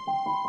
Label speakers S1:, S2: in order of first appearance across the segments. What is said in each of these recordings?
S1: কানেরটা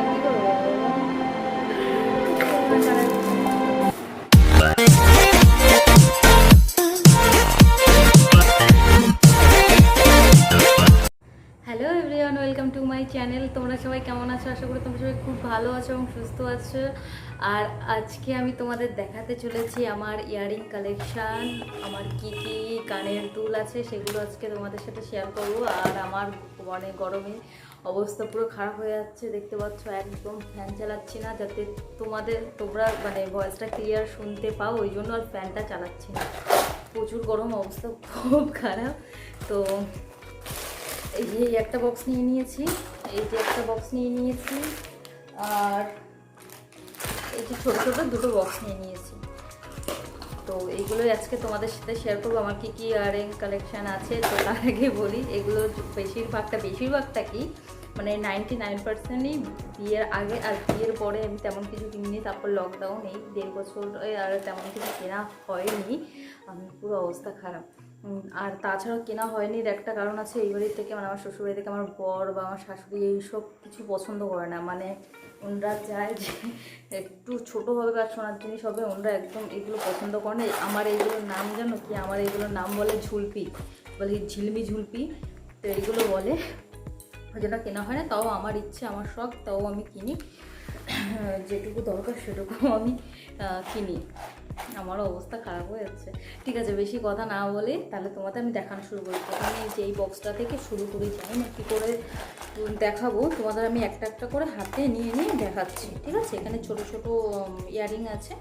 S1: কি করবো? Hello everyone, welcome to my channel. তোমরা সবাই কেমন আছো? আশা করি তোমরা সবাই খুব ভালো আছো এবং সুস্থ আছো। আর আজকে আমি তোমাদের দেখাতে চলেছি আমার ইয়ারিং কালেকশান, আমার কি কি কানের দুল আছে সেগুলো আজকে তোমাদের সাথে শেয়ার করবো। আর আমার মানে গরমে অবস্থা পুরো খারাপ হয়ে যাচ্ছে, দেখতে পাচ্ছ একদম ফ্যান চালাচ্ছি না, যাতে তোমরা মানে ভয়েসটা ক্লিয়ার শুনতে পাও, ওই জন্য আর ফ্যানটা চালাচ্ছি না। প্রচুর গরম, অবস্থা খুব খারাপ। তো এই যে একটা বক্স নিয়ে নিয়েছি, আর এই যে ছোটো ছোটো দুটো বক্স নিয়ে নিয়েছি। তো এইগুলোই আজকে তোমাদের সাথে শেয়ার করবো, আমার কী কী ইয়ারিং কালেকশান আছে। তো তার আগে বলি, এগুলো বেশিরভাগটা কি মানে 99%ই বিয়ের আগে, আর বিয়ের পরে আমি তেমন কিছু কিনিনি। তারপর লকডাউন, এই 1.5 বছর আর তেমন কিছু কেনা হয়নি, আমি পুরো অবস্থা খারাপ। আর তাছাড়াও কেনা হয়নি একটা কারণ আছে, এই বাড়ি থেকে মানে আমার শ্বশুরবাড়ি থেকে আমার বর বা আমার শাশুড়ি এইসব কিছু পছন্দ করে না। মানে ওনারা চায় যে একটু ছোটো হবে বা সোনার জিনিস হবে, ওনারা একদম এগুলো পছন্দ করে না। আমার এইগুলোর নাম জানো কি? আমার এইগুলোর নাম বলে ঝুলপি, বলে ঝিলমি ঝুলপি। তো এইগুলো বলে, ওই জন্য কেনা হয় না। তাও আমার ইচ্ছে, আমার শখ, তাও আমি কিনি। যেটুকু দরকার সেটুকু আমি কিনি। আমারও অবস্থা খারাপ হয়ে যাচ্ছে। ঠিক আছে, বেশি কথা না বলে তাহলে তোমাদের আমি দেখানো শুরু করি। প্রথমে যে এই বক্সটা থেকে শুরু করি, জানি না কী করে দেখাবো তোমাদের। আমি একটা একটা করে হাতে নিয়ে নিয়ে দেখাচ্ছি, ঠিক আছে? এখানে ছোট ছোট ইয়ারিং আছে,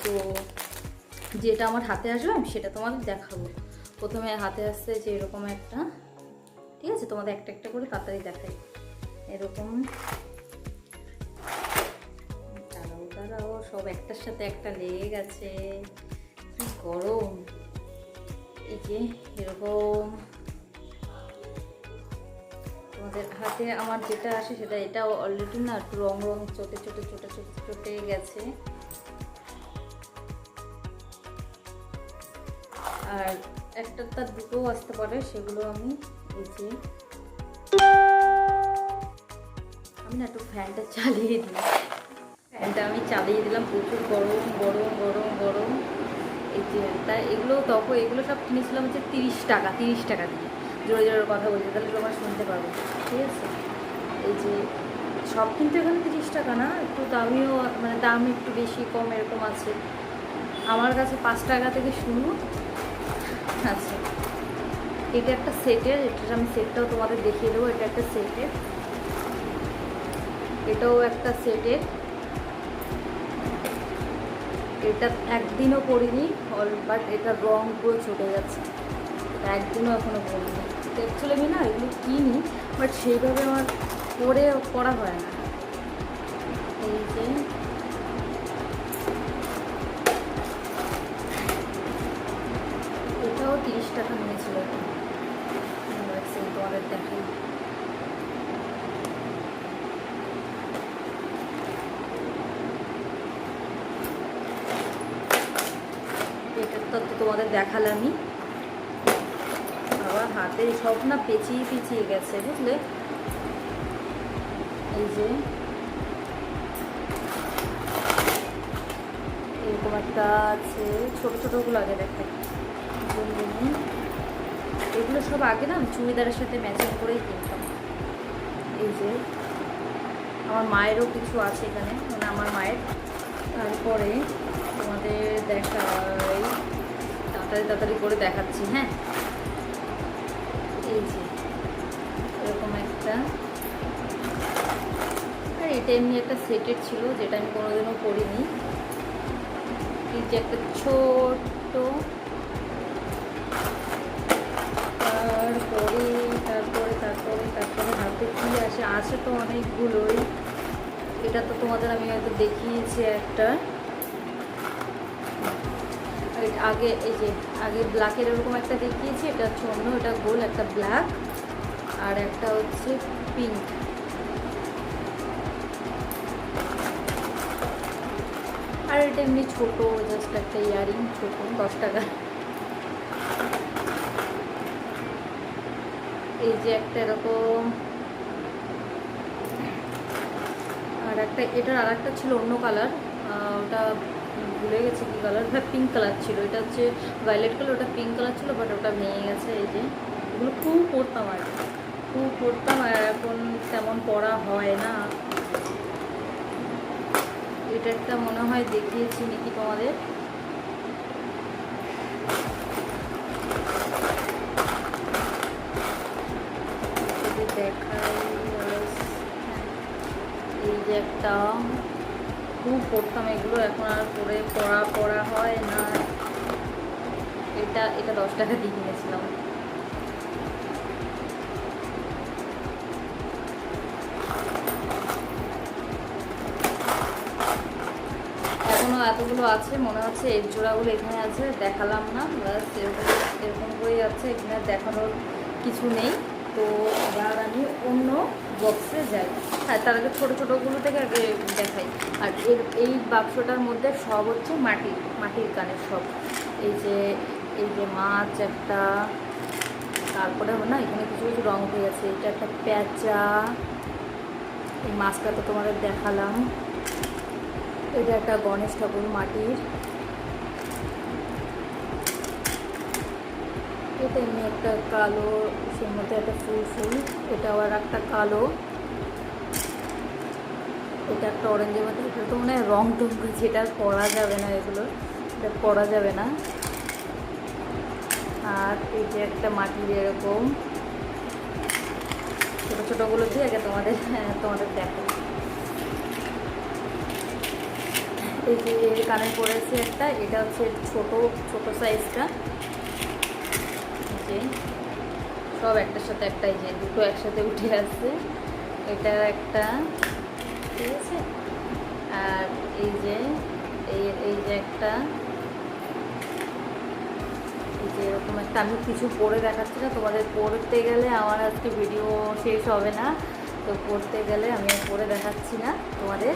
S1: তো যেটা আমার হাতে আসবে আমি সেটা তোমাদের দেখাবো। প্রথমে হাতে আসছে যে এরকম একটা, ঠিক আছে? তোমাদের একটা একটা করে তাড়াতাড়ি দেখাই। এরকম দাঁড়াও, সব একটার সাথে একটা লেগে গেছে, কি গরম। এই যে এরকম তোমাদের হাতে আমার যেটা আসে সেটা, এটাও অলরেডি না একটু রং চটে গেছে। আর একটা তার দুটোও আসতে পারে, সেগুলো আমি এই যে আমি না একটু ফ্যানটা চালিয়ে দিই। ফ্যানটা আমি চালিয়ে দিলাম, প্রচুর গরম গরম গরম গরম। এই যে তাই এগুলো সব কিনেছিলাম হচ্ছে 30 টাকা দিয়ে। জোরে জোরে কথা বলছি, তাহলে তোমরা শুনতে পারবো, ঠিক আছে? এই যে সব কিন্তু এখানে 30 টাকা না, একটু দামিও, মানে দাম একটু বেশি কম এরকম আছে। আমার কাছে 5 টাকা থেকে শুরু আছে। এটা একটা সেটের, এটা আমি সেটটাও তোমাদের দেখিয়ে দেবো। এটা একটা সেটের, এটাও একটা সেটের। এটা একদিনও পরিনি, বাট এটা রং পুরো চটে যাচ্ছে, এটা একদিনও এখনও পরিনি। তো অ্যাকচুয়ালি আমি না এগুলো কিনি, বাট সেইভাবে আমার পরা হয় না। এই যে এটাও 30 টাকা নিয়েছিল, তোমাদের দেখাই। এটা তো তোমাদের দেখালামই, আবার হাতে সব না পেঁচিয়ে গেছে, বুঝলে? এই যে এরকম একটা আছে, ছোটো ছোটোগুলো আগে দেখাই। এগুলো সব আগে না চুড়িদারের সাথে ম্যাচিং করেই কিনতাম। এই যে আমার মায়েরও কিছু আছে এখানে, মানে আমার মায়ের। তারপরে তোমাদের দেখাই, তাড়াতাড়ি করে দেখাচ্ছি, হ্যাঁ। এই যে এরকম একটা, আর এটা এমনি একটা সেটের ছিল, যেটা আমি কোনোদিনও পরিনি। এই যে একটা ছোট্ট, তারপরে হাতে কী আছে তো অনেকগুলোই। এটা তো তোমাদের আমি হয়তো দেখিয়েছি একটা। আগে এই যে আগে ব্ল্যাকের এরকম একটা দেখিয়েছি, এটা হচ্ছে অন্য, এটা গোল একটা ব্ল্যাক, আর একটা হচ্ছে পিঙ্ক। আর আর এটা এমনি ছোটো, জাস্ট একটা ইয়ারিং, ছোটো, 10 টাকা। এই যে একটা এরকম, আর একটা এটার আর একটা ছিল অন্য কালার, ওটা ভুলে গেছে কী কালার, হ্যাঁ পিঙ্ক কালার ছিল। এটা হচ্ছে ভায়োলেট কালার, ওটা পিঙ্ক কালার ছিল, বাট ওটা ভেঙে গেছে। এই যে এগুলো খুব পরতাম আর কি, খুব পরতাম, আর এখন তেমন পরা হয় না। এটা একটা মনে হয় দেখিয়েছি নাকি তোমাদের, দেখাই। এই যে একটা খুব পরতাম এগুলো, এখন আর পরা হয় না। এটা 10 টাকা দিয়ে কিনেছিলাম। এখনো এতগুলো আছে, মনে হচ্ছে এর জোড়াগুলো এখানে আছে, দেখালাম না, ব্যাস এরকম করেই আছে, এখানে দেখানোর কিছু নেই। তো এবার আমি অন্য বক্সে যাই। হ্যাঁ, তার আগে ছোটো ছোটোগুলো থেকে আগে দেখাই। আর এই বাক্সটার মধ্যে সব হচ্ছে মাটির কানের সব। এই যে মাছ একটা, তারপরে না এখানে কিছু কিছু রঙ হয়ে গেছে। এটা একটা প্যাঁচা, এই মাছটা তো তোমাদের দেখালাম। এটা একটা গণেশ ঠাকুর মাটির। এটা এমনি একটা কালো, সেই মধ্যে একটা ফুল। এটা আবার একটা কালো। এটা একটা অরেঞ্জের মধ্যে, এটা তো মনে হয় রং টং, যেটা পরা যাবে না, এগুলো এটা পরা যাবে না। আর এই যে একটা মাটির এরকম ছোটো ছোটোগুলো দিয়ে আগে তোমাদের দেখো। এই যে এর কানে পড়েছে একটা, এটা হচ্ছে ছোটো সাইজটা। যে সব একটার সাথে একটা, এই যে দুটো একসাথে উঠে আসছে, এটা একটা, ঠিক আছে। আর এই যে একটা, এই যে এরকম একটা, আমি কিছু পরে দেখাচ্ছি না তোমাদের, পড়তে গেলে আমার আজকে ভিডিও শেষ হবে না, তো পড়তে গেলে আমি পরে দেখাচ্ছি না তোমাদের।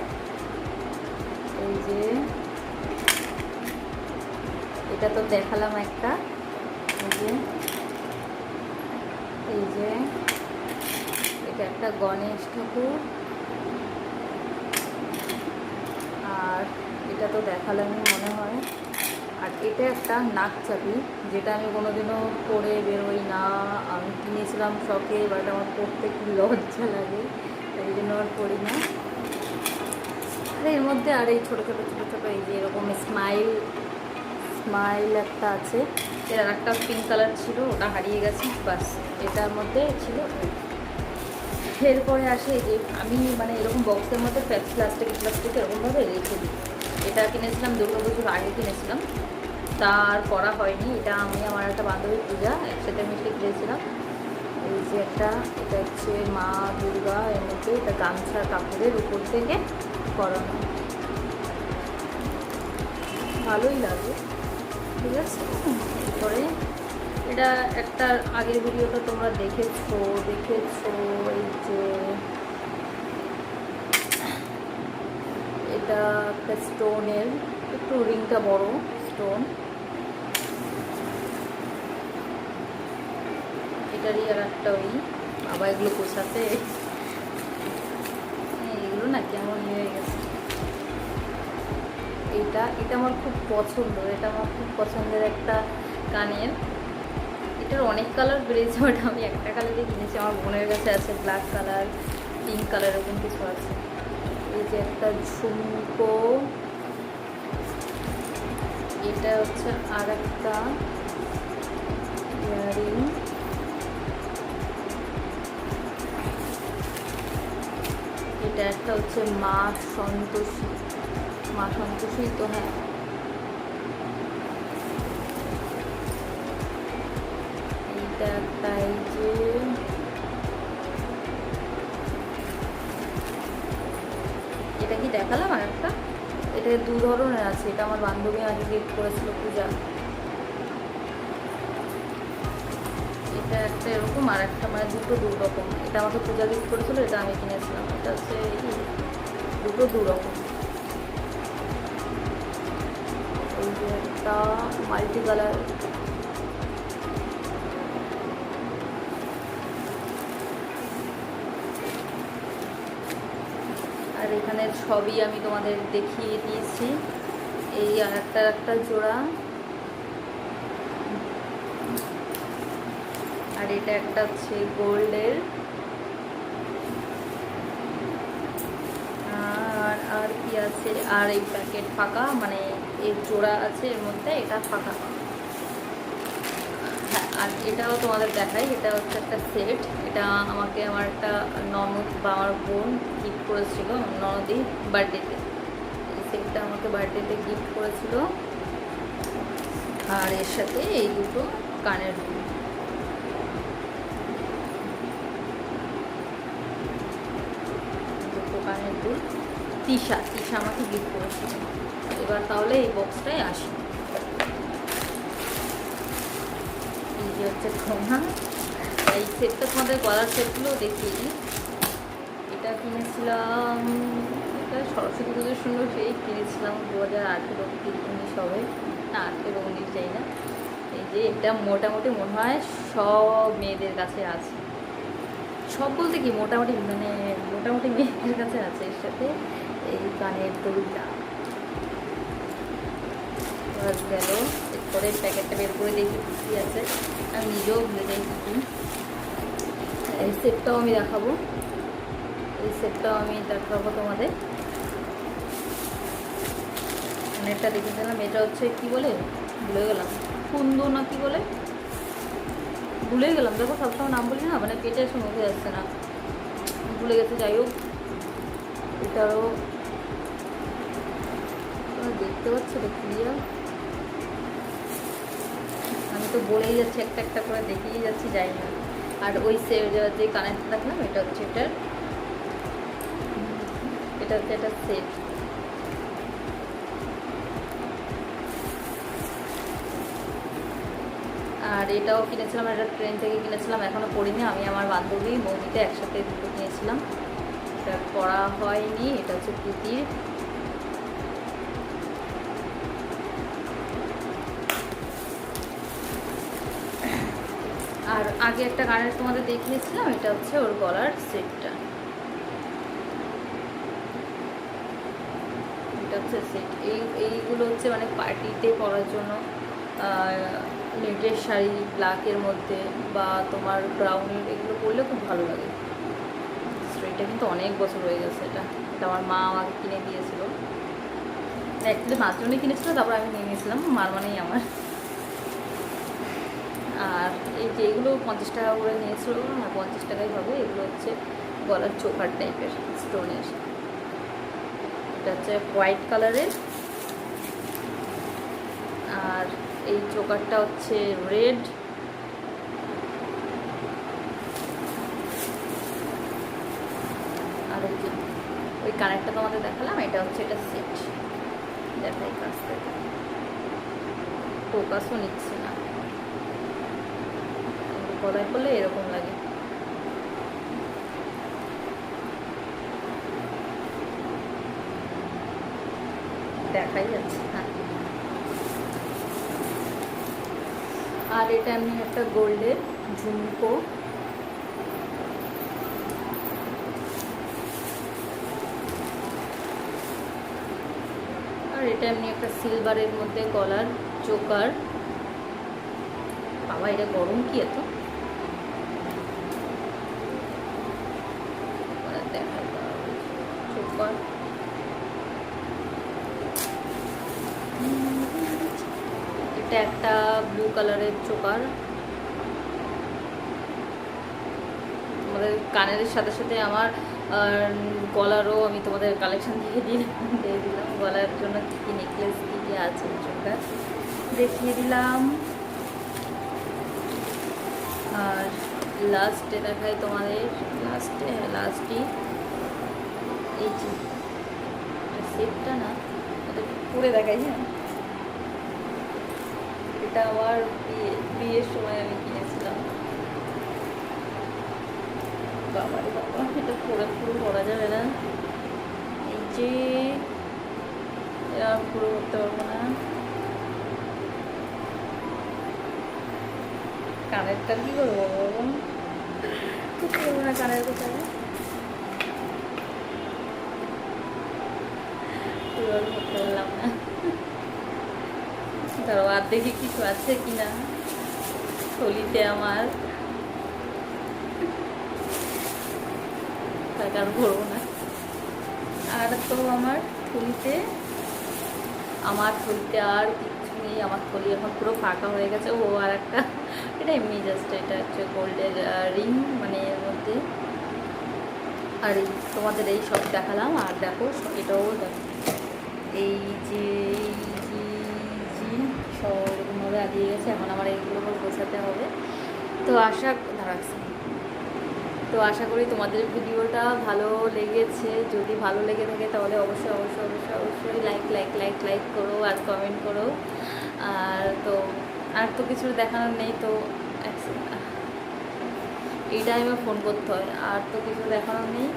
S1: এই যে এটা তো দেখালাম একটা, এই যে এটা একটা গণেশ ঠাকুর। আর এটা তো দেখালামই মনে হয়। আর এটা একটা নাক চাবি, যেটা আমি কোনোদিনও পরে বেরোই না, আমি কিনেছিলাম শখে, বাট আমার পরতে খুব লজ্জা লাগে, এই জন্য আর পরি না। আর এর মধ্যে আর এই ছোটো ছোটো এই যে এরকম স্মাইল একটা আছে। এর আর একটা পিঙ্ক কালার ছিল, ওটা হারিয়ে গেছে, বাস এটার মধ্যে ছিল। এরপরে আসে এই যে আমি মানে এরকম বক্সের মধ্যে প্লাস্টিক এরকমভাবে রেখে দিই। এটা কিনেছিলাম দুর্গাপুজোর আগে কিনেছিলাম, তার করা হয়নি। এটা আমি আমার একটা বান্ধবীর পূজা একসাথে মিশে কিনেছিলাম। এই যে এটা হচ্ছে মা দুর্গা, এর মধ্যে এটা গামছার কাপড়ের উপর থেকে করানো, ভালোই লাগে, ঠিক আছে। এরপরে এটা একটা আগের ভিডিওটা তোমরা দেখেছো। এই যে এটা একটা স্টোনের, একটু রিংটা বড় স্টোন, এটারই আর একটা ওই বাবা এগুলো পোষাতে, এগুলো না কেমন হয়ে গেছে। এটা আমার খুব পছন্দ, এটা আমার খুব পছন্দের একটা কানের। এটার অনেক কালার বেরিয়েছে, বাট আমি একটা কালারই কিনেছি, আমার বোনের কাছে আছে ব্ল্যাক কালার, পিঙ্ক কালার, এরকম কিছু আছে। এই যে একটা ঝুমকো, এটা হচ্ছে আর একটা ইয়ারিং, এটা একটা হচ্ছে মা সন্তোষী তো, হ্যাঁ। এইটা একটা, এই যে এটা কি দেখালাম আর একটা, এটা দু ধরনের আছে। এটা আমার বান্ধবী আগে গিফট করেছিল পূজা, এটা একটা এরকম, আর একটা মানে দু রকম। এটা আমাকে পূজা গিফট করেছিল, এটা আমি কিনেছিলাম। এটা হচ্ছে দুটো দু রকম। একটা মাল্টি কালার। আর এখানে সবই আমি তোমাদের দেখিয়ে দিয়েছি। এই আর একটা জোড়া, আর এটা একটা হচ্ছে গোল্ডের। আর কি আছে, আর এই প্যাকেট ফাঁকা, মানে এর জোড়া আছে এর মধ্যে, এটা ফাঁকা। হ্যাঁ, আর এটাও তোমাদের দেখাই। এটা হচ্ছে একটা সেট। এটা আমাকে আমার একটা ননদ বা আমার বোন গিফট করেছিল, ননদই বার্থডেতে। এই সেটটা আমাকে বার্থডেতে গিফট করেছিল। আর এর সাথে এই দুটো কানের দুল। কানের দুল তিশা আমাকে গিফট করেছিল। এবার তাহলে এই বক্সটাই আসি। এই যে হচ্ছে খোনা। এই সেটটা তোমাদের গলার সেটগুলো দেখিয়ে দিই। এটা কিনেছিলাম, এটা সরস্বতী পুজোর সঙ্গে সেই কিনেছিলাম 2018-19 হবে না, 18-19 চাই না। এই যে এটা মোটামুটি মনে হয় সব মেয়েদের কাছে আছে, সব বলতে কি মোটামুটি, মানে মোটামুটি মেয়েদের কাছে আছে। এর সাথে এই কানের দুলটা গেল। এরপরে প্যাকেটটা বের করে দেখি কী আছে, আমি নিজেও ভুলে যাই কী। এই সেটটাও আমি দেখাবো, তোমাদের। অনেকটা দেখেছিলাম। এটা হচ্ছে কি বলে, ভুলে গেলাম, কুন্দু না কি বলে, ভুলে গেলাম। দেখো সবসময় নাম বলি না, মানে পেটে এসে মুখে যাচ্ছে না, ভুলে গেছে। যাই হোক, এটারও দেখতে পাচ্ছ তো ক্লিয়ার। আমি তো বলেই যাচ্ছি, একটা করে দেখিয়ে যাচ্ছি, যাই না। আর ওই যে কানেরটা দেখলাম, এটা হচ্ছে এটা সেট। আর এটাও কিনেছিলাম, এটা ট্রেন থেকে কিনেছিলাম, এখনও পড়িনি। আমি আমার বান্ধবী মৌমিতে একসাথে দুটো কিনেছিলাম, এটা পড়া হয়নি। এটা হচ্ছে পুঁতির। আর আগে একটা কানের তোমাদের দেখিয়েছিলাম, এটা হচ্ছে ওর গলার সেটটা। এটা হচ্ছে সেট। এইগুলো হচ্ছে মানে পার্টিতে পরার জন্য, নেটের শাড়ি ব্ল্যাকের মধ্যে বা তোমার ব্রাউনের, এগুলো পরলে খুব ভালো লাগে। এটা কিন্তু অনেক বছর হয়ে গেছে। এটা আমার মা আমাকে কিনে দিয়েছিল, অ্যাকচুয়ালি মার জন্যই কিনেছিল, তারপর আমি নিয়ে নিয়েছিলাম, মার মানেই আমার। আর এই যে এগুলো 50 টাকা করে নিয়েছিল, হ্যাঁ 50 টাকাই হবে। এগুলো হচ্ছে গলার চোকার টাইপের স্টোনের। এটা হচ্ছে হোয়াইট কালারের, আর এই চোকারটা হচ্ছে রেড। আর ওই কানেরটা তোমাদের দেখালাম, এটা হচ্ছে এটা সেট। দেখাই কাছ থেকে, ফোকাসও নিচ্ছে না, গলায় করলে এরকম লাগে। দেখাই যাচ্ছে না। আর এটা আমি একটা গোল্ডের ঝুমকো, আর এটা এমনি একটা সিলভারের মধ্যে গলার চোকার। বাবা এটা গরম কি এত, দেখা চোকার। এটা একটা ব্লু কালারের চোকার। তোমাদের কানের সাথে সাথে আমার গলারও আমি তোমাদের কালেকশন দিয়ে দিলাম। গলার জন্য কী কী নেকলেস কী কী আছে চোকার দেখিয়ে দিলাম। আর লাস্টে দেখাই তোমাদের, লাস্টই এই যে সেটটা না, এটা পরে দেখাই। হ্যাঁ, এটা আমার বিয়ের সময় আমি কিনেছিলাম। বাবারে বাবা, এটা পুরো করা যাবে না। এই যে পুরো করতে পারবো না। কানেরটা কি করবো কিছু করবো না কানের কোথায় করতে পারলাম না। ধরো আর দেখি কিছু আছে কিনা থলিতে আমার, তাকে আর ভরবো না। আর তো আমার থলিতে আর কিছু নেই, আমার থলি এখন পুরো ফাঁকা হয়ে গেছে। ও আর একটা, এটা এমনি জাস্ট, এটা হচ্ছে গোল্ডের রিং, মানে এর মধ্যে। আর এই তোমাদের এই সব দেখালাম। আর দেখো এটাও দেখো, এই যে সবভাবে আগিয়ে গেছে। এখন আমার এইগুলো গোছাতে হবে। তো আশা করি তোমাদের ভিডিওটা ভালো লেগেছে। যদি ভালো লেগে থাকে তাহলে অবশ্যই অবশ্যই অবশ্যই অবশ্যই লাইক করো আর কমেন্ট করো। আর তো কিছু দেখানোর নেই। তো এই টাইমে ফোন করতে হয়, আর তো কিছু দেখানোর নেই।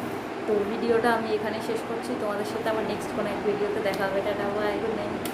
S1: তো ভিডিওটা আমি এখানে শেষ করছি। তোমাদের সাথে আমার নেক্সট কোনো এক ভিডিওতে দেখা হবে। Tata, bye, good night.